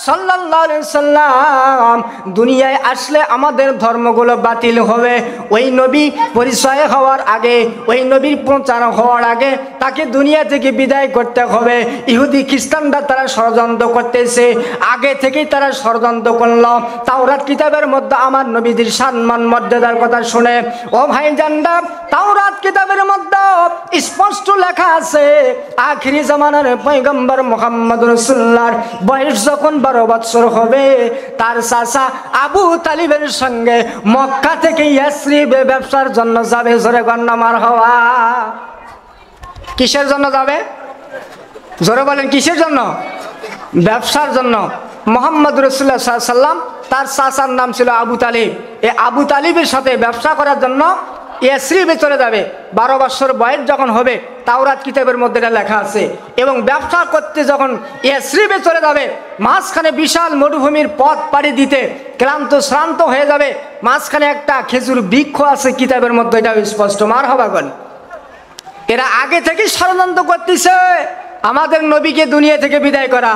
সাল্লাল্লাহু আলাইহি সাল্লাম দুনিয়ায় আসলে আমাদের ধর্মগুলো বাতিল হবে। ওই নবী পরিচয় হওয়ার আগে, ওই নবীর প্রচার হওয়ার আগে তাকে দুনিয়া থেকে বিদায় করতে হবে। ইহুদি খ্রিস্টানরা তারা ষড়যন্ত্র করতেছে, আগে থেকেই তারা ষড়যন্ত্র করল। তাওরাত কিতাবের মধ্যে আমার নবীদের সম্মান মর্যাদার কথা শুনে, ও ভাইজানরা, তাওরাত কিতাবের মধ্যে স্পষ্ট লেখা আছে, আখিরি জামানার পয়গম্বর মুহাম্মদ রাসূলুল্লাহর বয়স যখন 12 বছর হবে, তার চাচা আবু তালিবের সঙ্গে মক্কা থেকে ইয়াসরিবে ব্যবসার জন্য যাবে। জোরে গন্না মারহাবা। কিসের জন্য যাবে? জোরে বলেন, কিসের জন্য? ব্যবসার জন্য। মুহাম্মদ রাসূলুল্লাহ সাল্লাল্লাহু আলাইহি সাল্লাম, তার চাচার নাম ছিল আবু তালিব। এই আবু তালিবের সাথে ব্যবসা করার জন্য ইয়াসরিবে চলে যাবে। 12 বছর বয়স যখন হবে, তাওরাত কিতাবের মধ্যে এটা লেখা আছে। এবং ব্যবসা করতে যখন ইয়াসরিবে চলে যাবে, মাঝখানে বিশাল মরুভূমির পথ পাড়ি দিতে ক্লান্ত শ্রান্ত হয়ে যাবে। মাঝখানে একটা খেজুর বৃক্ষ আছে কিতাবের মধ্যে, এটা স্পষ্ট। মারহাবা বলেন। এরা আগে থেকে ষড়যন্ত্র করতেছে আমাদের নবীকে দুনিয়া থেকে বিদায় করা।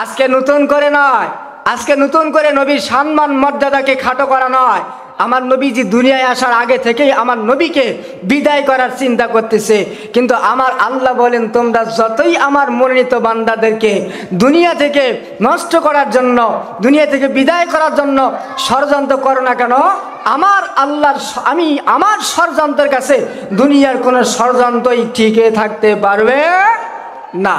আজকে নতুন করে নয়, আজকে নতুন করে নবীর সম্মান মর্যাদাকে খাটো করা নয়। আমার নবীজি দুনিয়ায় আসার আগে থেকেই আমার নবীকে বিদায় করার চিন্তা করতেছে। কিন্তু আমার আল্লাহ বলেন, তোমরা যতই আমার মনোনীত বান্দাদেরকে দুনিয়া থেকে নষ্ট করার জন্য, দুনিয়া থেকে বিদায় করার জন্য ষড়যন্ত্র করো না কেন, আমার ষড়যন্ত্রের কাছে দুনিয়ার কোনো ষড়যন্ত্রই টিকে থাকতে পারবে না।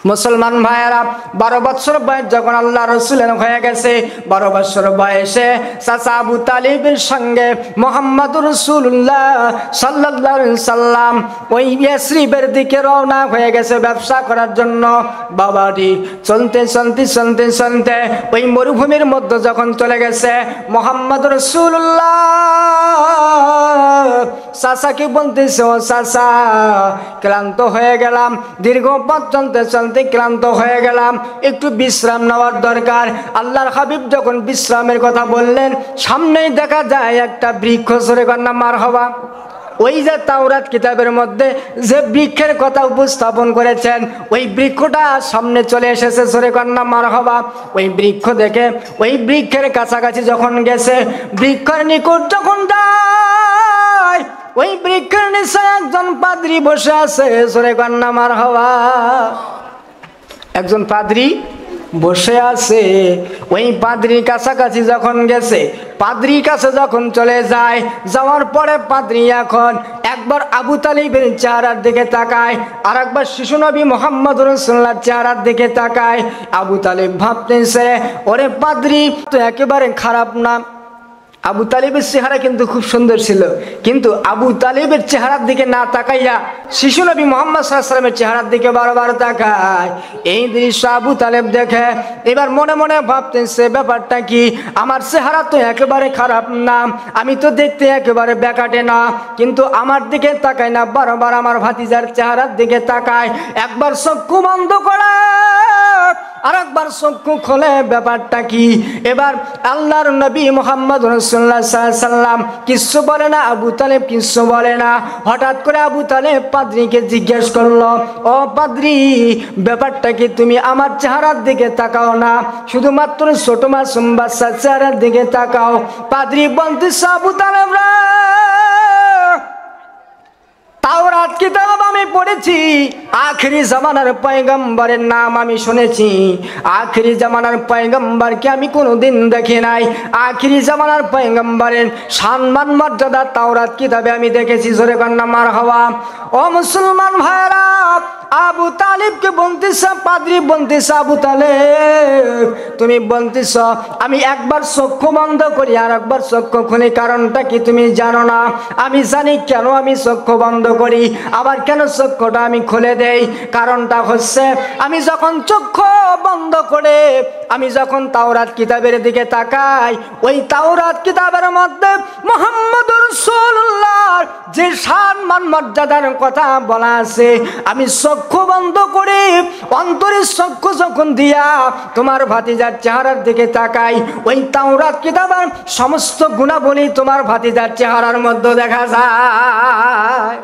মুসলমান ভাইয়েরা 12 বছর বয়স যখন আল্লাহ রসুলের হয়ে গেছে, 12 বছর বয়সে চাচা আবু তালিবের সঙ্গে মুহাম্মদ রাসূলুল্লাহ সাল্লাল্লাহু আলাইহি সাল্লাম ওই ইয়াসরিবের দিকে রওনা হয়ে গেছে ব্যবসা করার জন্য। বাবাটি চলতে চলতে চলতে চলতে ওই মরুভূমির মধ্যে যখন চলে গেছে, মুহাম্মদ রাসূলুল্লাহ চাচাকে বলতেছে, ও চাচা ক্লান্ত হয়ে গেলাম, দীর্ঘ পথ চলতে চলতে ক্লান্ত হয়ে গেলাম, একটু বিশ্রাম নেওয়ার দরকার। আল্লাহর হাবিব যখন বিশ্রামের কথা বললেন, সামনেই দেখা যায় একটা বৃক্ষ, সরে কন্যা মারহাবা। ওই যে তাওরাত কিতাবের মধ্যে যে বৃক্ষের কথা উপস্থাপন করেছেন, ওই বৃক্ষটা সামনে চলে এসেছে, সরে কন্যা মারহাবা। ওই বৃক্ষ দেখে ওই বৃক্ষের কাছাকাছি যখন গেছে, বৃক্ষের নিকট যখন যায়, ওই বৃক্ষের নিচে একজন পাদ্রী বসে আছে, সরে কন্যা মারহাবা। একজন পাদ্রী বসে আছে। ওই পাদ্রীর কাছাকাছি যখন গেছে, পাদ্রীর কাছে যখন চলে যায়, যাওয়ার পরে পাদ্রী এখন একবার আবু তালিবের চেহারার দিকে তাকায়, আর একবার শিশু নবী মুহাম্মদ রাসূলুল্লাহর চেহারার দিকে তাকায়। আবু তালিব ভাবতেছে, ওরে পাদ্রী তো একেবারে খারাপ না। আবু তালিবের চেহারা কিন্তু খুব সুন্দর ছিল, কিন্তু আবু তালিবের চেহারার দিকে না তাকাইয়া শিশু নবী মুহাম্মদ সাল্লাল্লাহু আলাইহি ওয়াসাল্লামের চেহারার দিকে বারবার তাকায়। এই দৃশ্য আবু তালিব দেখে এবার মনে মনে ভাবতেছে, ব্যাপারটা কি, আমার চেহারা তো একেবারে খারাপ না, আমি তো দেখতে একেবারে বেকাটে না, কিন্তু আমার দিকে তাকায় না, বারবার আমার ভাতিজার চেহারার দিকে তাকায়। একবার চক্ষু বন্ধ করে আর একবার চক্ষু খোলে, ব্যাপারটা কি। এবার আল্লাহর নবী মুহাম্মদ রাসূলুল্লাহ সাল্লাল্লাহু আলাইহি ওয়াসাল্লাম কিচ্ছু বলে না, আবু তালেব কিচ্ছু বলে না। হঠাৎ করে আবু তালেব পাদ্রীকে জিজ্ঞেস করলো, ও পাদ্রী, ব্যাপারটা কি, তুমি আমার চেহারার দিকে তাকাও না, শুধুমাত্র ছোট মাসুম বাচ্চার চেহারার দিকে তাকাও। পাদ্রী বলতেছে, আবু তালেব রে, তাওরাত কিতাব আমি পড়েছি, আখেরি জামানার পয়গম্বরের নাম আমি শুনেছি, আখেরি জামানার পয়গম্বরকে আমি কোনোদিন দেখি নাই। আখেরি জামানার পয়গম্বরের সম্মান মর্যাদা তাওরাত কিতাবে আমি দেখেছি, জোরে কন্যা মারহাবা। ও মুসলমান ভাইরা, আবু তালিবকে বলতেছে, পাদ্রী বলতেছে, আবু তালেব তুমি বলতেছ আমি একবার চক্ষু বন্ধ করি আর একবার চক্ষু খুলি, কারণটা কি তুমি জানো না? আমি জানি কেন আমি চক্ষু বন্ধ করি, আবার কেন চক্ষুটা আমি খুলে দেই। কারণটা হচ্ছে, আমি যখন চক্ষু বন্ধ করে আমি যখন তাওরাত কিতাবের দিকে তাকাই, ওই তাওরাত কিতাবের মধ্যে মুহাম্মদ রাসূলুল্লাহর যে সম্মান মর্যাদার কথা বলা আছে, আমি চক্ষু বন্ধ করে অন্তরের চক্ষু যখন দিয়া তোমার ভাতিজার চেহারার দিকে তাকাই, ওই তাওরাত কিতাবের সমস্ত গুণাবলী তোমার ভাতিজার চেহারার মধ্যে দেখা যায়।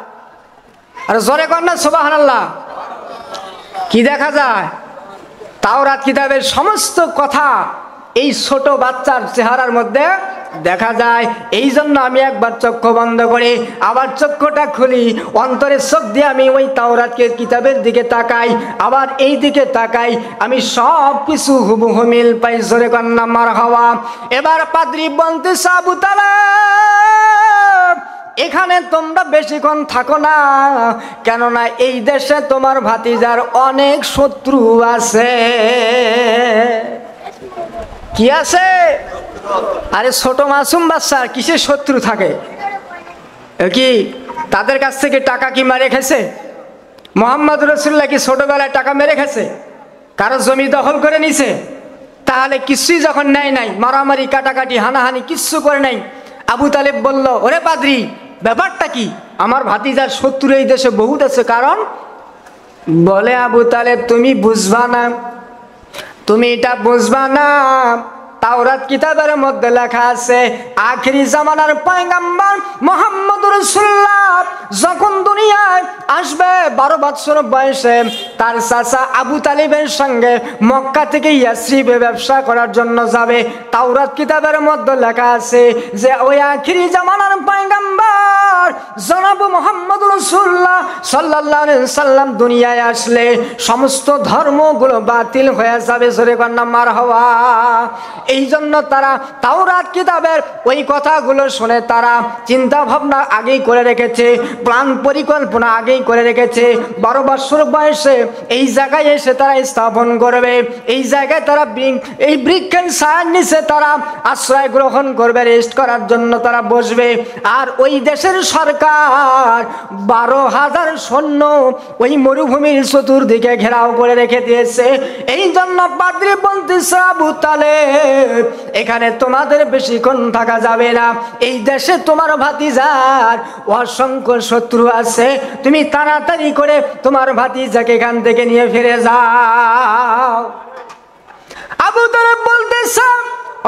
আর জোরে কন্যা সুবহানাল্লাহ। কি দেখা যায়? তাওরাত কিতাবের সমস্ত কথা এই ছোট বাচ্চার চেহারার মধ্যে দেখা যায়। এই জন্য আমি একবার চক্ষু বন্ধ করি, আবার চক্ষুটা খুলি, অন্তরের চোখ দিয়ে আমি ওই তাওরাত কিতাবের দিকে তাকাই, আবার এই দিকে তাকাই, আমি সব কিছু হুবহু মিল পাই, জোরে কন্যা মারহাবা। এবার পাদ্রী বলতেছে, আবু তালেব এখানে তোমরা বেশিক্ষণ থাকো না, কেননা এই দেশে তোমার ভাতিজার অনেক শত্রু আছে। কি আছে? আরে ছোট মাসুম বাচ্চা কিসের শত্রু থাকে? কি তাদের কাছ থেকে টাকা কি মেরে খেয়েছে? মুহাম্মদ রাসূলুল্লাহ কি ছোটবেলায় টাকা মেরে খেয়েছে? কারো জমি দখল করে নিছে? তাহলে কিছুই যখন নেয় নাই, মারামারি কাটাকাটি হানাহানি কিচ্ছু করে নাই। আবু তালেব বলল, ওরে পাদ্রী, ব্যাপারটা কি? আমার ভাতিজার শত্রু এই দেশে বহুত আছে। কারণ বলে, আবু তালেব তুমি বুঝবা না, তুমি এটা বুঝবা না। তাওরাত কিতাবের মধ্যে লেখা আছে, আখেরি জামানার পয়গম্বর মুহাম্মদ রাসূলুল্লাহ যখন দুনিয়ায় আসবে 12 বছর বয়সে, তার চাচা আবু তালিবের সঙ্গে মক্কা থেকে ইয়াসরিবে ব্যবসা করার জন্য যাবে। তাওরাত কিতাবের মধ্যে লেখা আছে যে ওই আখেরি জামানার পয়গম্বর জনাব মুহাম্মদ রাসূলুল্লাহ সাল্লাল্লাহু আলাইহি সাল্লাম দুনিয়ায় আসলে সমস্ত ধর্মগুলো বাতিল হয়ে যাবে। জোরে কন্না মারহাবা। এই জন্য তারা তাওরাত কিতাবের ওই কথাগুলো শুনে তারা চিন্তা ভাবনা আগেই করে রেখেছে, প্ল্যান পরিকল্পনা আগেই করে রেখেছে। 12 বছর বয়সে এই জায়গায় এসে তারা স্থাপন করবে, এই জায়গায় তারা এই বৃক্ষের ছায়ার নিচে তারা আশ্রয় গ্রহণ করবে, রেস্ট করার জন্য তারা বসবে। আর ওই দেশের সরকার 12,000 সৈন্য ওই মরুভূমির চতুর্দিকে ঘেরাও করে রেখে দিয়েছে। এই জন্য পাদ্রী বলতেছে, আবু তালেব এখানে তোমাদের বেশিক্ষণ থাকা যাবে না, এই দেশে তোমার ভাতিজার অসংখ্য শত্রু আছে, তুমি তাড়াতাড়ি করে তোমার ভাতিজাকে এখান থেকে নিয়ে ফিরে যাও। আবু তালেব বলতেছে,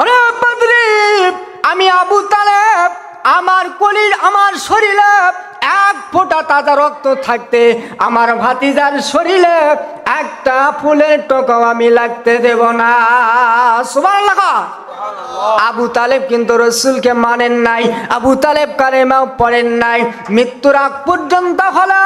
আরে পাদ্রী, আমি আবু তালেব, আমার শরীরে এক ফোঁটা তাজা রক্ত থাকতে আমার ভাতিজার শরীরে একটা ফুলের টোকাও আমি লাগতে দেব না। সুবহানাল্লাহ। আবু তালেব কিন্তু রসুলকে মানেন নাই, আবু তালেব কালেমাও পড়েন নাই। মৃত্যুর আগ পর্যন্ত হলো,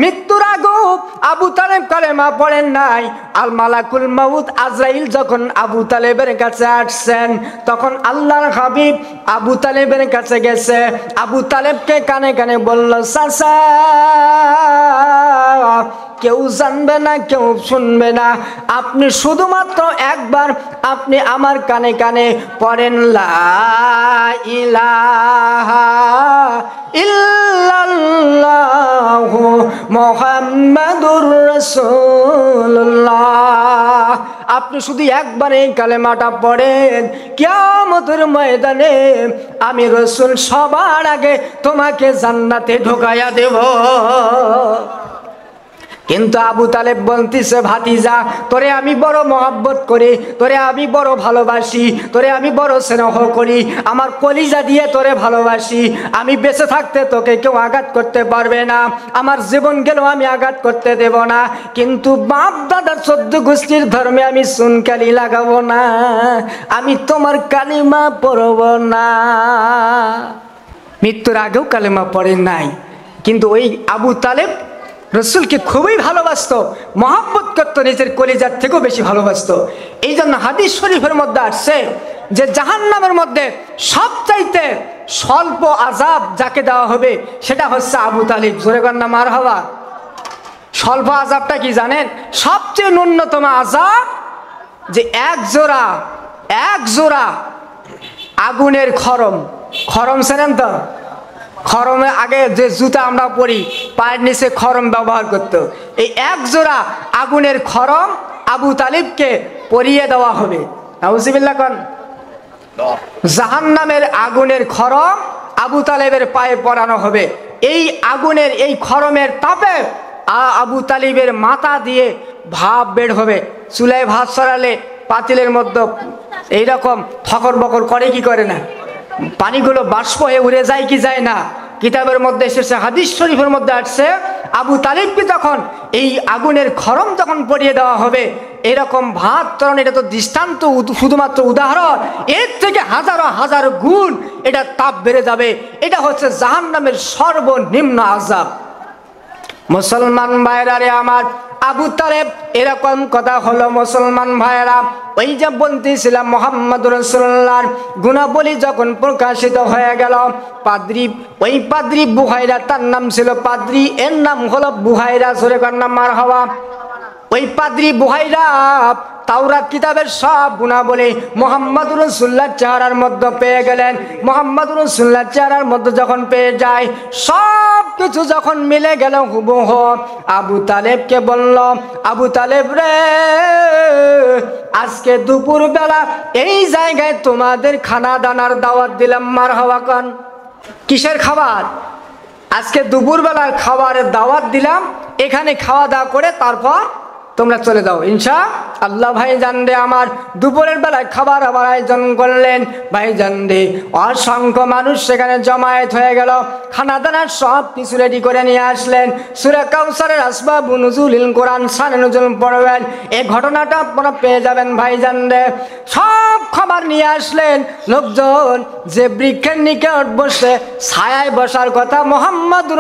মৃত্যুর আগেও আবু তালেব কালেমা পড়েন নাই। আল মালাকুল মাউত আজরাইল যখন আবু তালেবের কাছে আসছেন, তখন আল্লাহর হাবিব আবু তালেবের কাছে গেছে, আবু তালেবকে কানে কানে বলল, চাচা কেউ জানবে না, কেউ শুনবে না, আপনি শুধুমাত্র একবার আপনি আমার কানে কানে পড়েন, লা ইলাহা ইল্লাল্লাহু মুহাম্মাদুর রাসূলুল্লাহ। আপনি শুধু একবার এই কালেমাটা পড়েন, কিয়ামতের ময়দানে আমি রাসূল সবার আগে তোমাকে জান্নাতে ঢোকায়া দেব। কিন্তু আবু তালেব বলতেছে, ভাতিজা তোরে আমি বড় মহব্বত করি, তোরে আমি বড় ভালোবাসি, তোরে আমি বড় স্নেহ করি, আমার কলিজা দিয়ে তোরে ভালোবাসি, আমি বেঁচে থাকতে তোকে কেউ আঘাত করতে পারবে না, আমার জীবন গেলেও আমি আঘাত করতে দেব না, কিন্তু বাপ দাদার 14 গোষ্ঠীর ধর্মে আমি চুনকালি লাগাবো না, আমি তোমার কালিমা পড়ব না। মৃত্যুর আগেও কালিমা পড়েন নাই, কিন্তু ওই আবু তালেব রসুলকে খুবই ভালোবাসতো, মহব্বত করতো, নিজের কলিজার থেকেও বেশি ভালোবাসতো। এই জন্য হাদিস শরীফের মধ্যে আসছে যে জাহান্নামের মধ্যে সবচাইতে স্বল্প আযাব যাকে দেওয়া হবে সেটা হচ্ছে আবু তালিব। জোরে কন্না মারহাবা। স্বল্প আযাবটা কি জানেন? সবচেয়ে ন্যূনতম আযাব যে এক জোড়া আগুনের খরম চেনেন তো? খরমে আগে যে জুতা আমরা পরি পায়ের নিচে খরম ব্যবহার করত, এই এক জোড়া আগুনের খরম আবু তালিবকে পরিয়ে দেওয়া হবে। নাউজুবিল্লাহ কোন। জাহান্নামের আগুনের খরম আবু তালেবের পায়ে পরানো হবে। এই আগুনের এই খরমের তাপে আবু তালিবের মাথা দিয়ে ভাপ বের হবে। চুলায় ভাত সরালে পাতিলের মধ্যে এইরকম ফকর বকর করে কি করে না? পানিগুলো বাষ্প হয়ে উড়ে যায় কি যায় না? কিতাবের মধ্যে এসেছে, হাদিস শরীফের মধ্যে আসছে, আবু তালিবকে তখন এই আগুনের খরম যখন পরিয়ে দেওয়া হবে, এরকম ভাত তরণ, এটা তো দৃষ্টান্ত, শুধুমাত্র উদাহরণ, এর থেকে হাজারো হাজার গুণ এটা তাপ বেড়ে যাবে। এটা হচ্ছে জাহান্নামের সর্বনিম্ন আযাব। মুসলমান ভাইরা রে আমার, আবু তালেব এরকম কথা হলো। মুসলমান ভাইরা, ওই যে বলতেছিলাম মুহাম্মদুর রাসূলুল্লাহর গুণাবলী যখন প্রকাশিত হয়ে গেল, ওই পাদ্রী বুহাইরা, তার নাম ছিল পাদ্রী, এর নাম হলো বুহাইরা। জোরে কন্না মারহাবা। ওই পাদ্রী বুহাইরা তাওরাত কিতাবের সব গুণাবলী মুহাম্মদুর রাসূলুল্লাহর চেহারার মধ্যে পেয়ে গেলেন। মুহাম্মদুর রাসূলুল্লাহর চেহারার মধ্যে যখন পেয়ে যায়, সব কিছু যখন মিলে গেল হুবহু, আবু তালেবকে বলল, আবু তালেব রে, আজকে দুপুর বেলা এই জায়গায় তোমাদের খানা দানার দাওয়াত দিলাম। মারহাবা কোন। কিসের খাবার? আজকে দুপুর বেলার খাবারের দাওয়াত দিলাম, এখানে খাওয়া দাওয়া করে তারপর তোমরা চলে যাও ইনশাআল্লাহ। ভাইজান রে আমার দুপুরের বেলায় খাবার আবার আয়োজন করলেন। ভাইজান রে অসংখ্য মানুষ সেখানে জমায়েত হয়ে গেল, খানা দানা সব কিছু রেডি করে নিয়ে আসলেন। সূরা কাউসারের আসবাব নুজুলিল কোরআন শানে নুজুল পড়বেন, এই ঘটনাটা আপনারা পেয়ে যাবেন। ভাইজান রে সব খাবার নিয়ে আসলেন। লোকজন যে বৃক্ষের নিকট বসে ছায়ায় বসার কথা, মুহাম্মদুর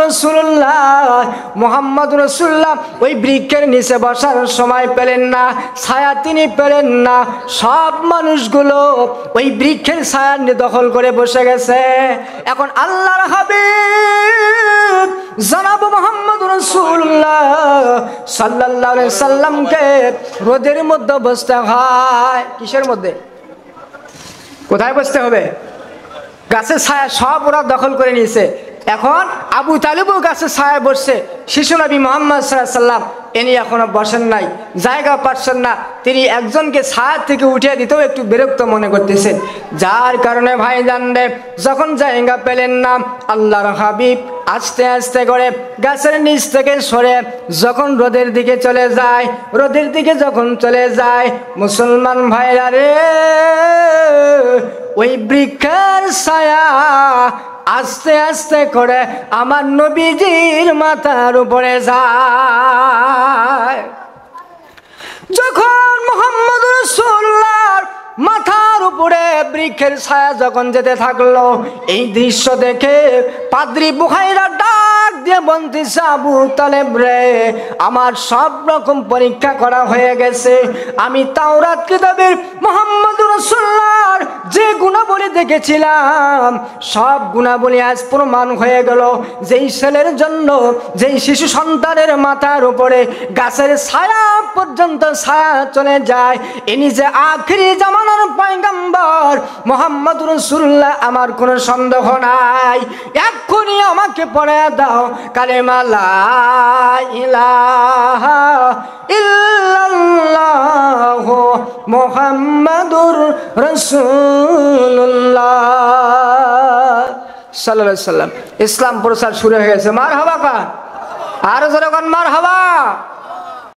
রাসূলুল্লাহ ওই বৃক্ষের নিচে বসার সময় পেলেন না, ছায়া তিনি পেলেন না। সব মানুষগুলো ওই বৃক্ষের ছায়া দখল করে বসে গেছে। এখন আল্লাহর হাবিব জনাব মুহাম্মদুর রাসূলুল্লাহ সাল্লাল্লাহু আলাইহি সাল্লামকে রোদের মধ্যে বসতে হয়। কিসের মধ্যে? কোথায় বসতে হবে? গাছের ছায়া সব ওরা দখল করে নিয়েছে। এখন আবু তালিবও গাছের ছায়ায় বসছে, শিশু নবী মুহাম্মদ সাল্লাল্লাহু আলাইহি সাল্লাম ইনি এখনো বসেন নাই, জায়গা পাচ্ছেন না। তিনি একজনকে ছায়া থেকে উঠিয়ে দিতেও একটু বিরক্ত মনে করতেছেন। যার কারণে ভাইজান রে যখন জায়গা পেলেন না, আল্লাহর হাবিব আস্তে আস্তে করে গাছের নিচ থেকে সরে যখন রোদের দিকে চলে যায়, রোদের দিকে যখন চলে যায়, মুসলমান ভাইরা রে ওই বৃক্ষের ছায়া আস্তে আস্তে করে আমার নবীজির মাথার উপরে যায়। যখন মুহাম্মদ রাসূলুল্লাহর মাথার উপরে বৃক্ষের ছায়া যখন যেতে থাকলো, এই দৃশ্য দেখে পাদ্রী বুখাইরা ডাক দিয়ে বলতেছে, আবু তালেব রে আমার সব রকম পরীক্ষা করা হয়ে গেছে। আমি তাওরাত কিতাবের মুহাম্মদ রাসূলুল্লাহর যে গুণাবলী দেখেছিলাম সব গুণাবলী আজ প্রমাণ হয়ে গেল। যেই ছেলের জন্য, যেই শিশু সন্তানের মাথার উপরে গাছের ছায়া পর্যন্ত ছায়া চলে যায়, ইনি যে আখিরি জামানার পয়গম্বর মুহাম্মদ রাসূলুল্লাহ, আমার কোনো সন্দেহ নাই। এক্ষুনি আমাকে পড়ে দাও কালেমা লা ইলাহা ইল্লাল্লাহু মুহাম্মাদুর রাসূলুল্লাহ সাল্লাল্লাহু আলাইহি সাল্লাম। ইসলাম প্রচার শুরু হয়ে গেছে। মারহাবা কা, আরো জোরে কোন মারহাবা।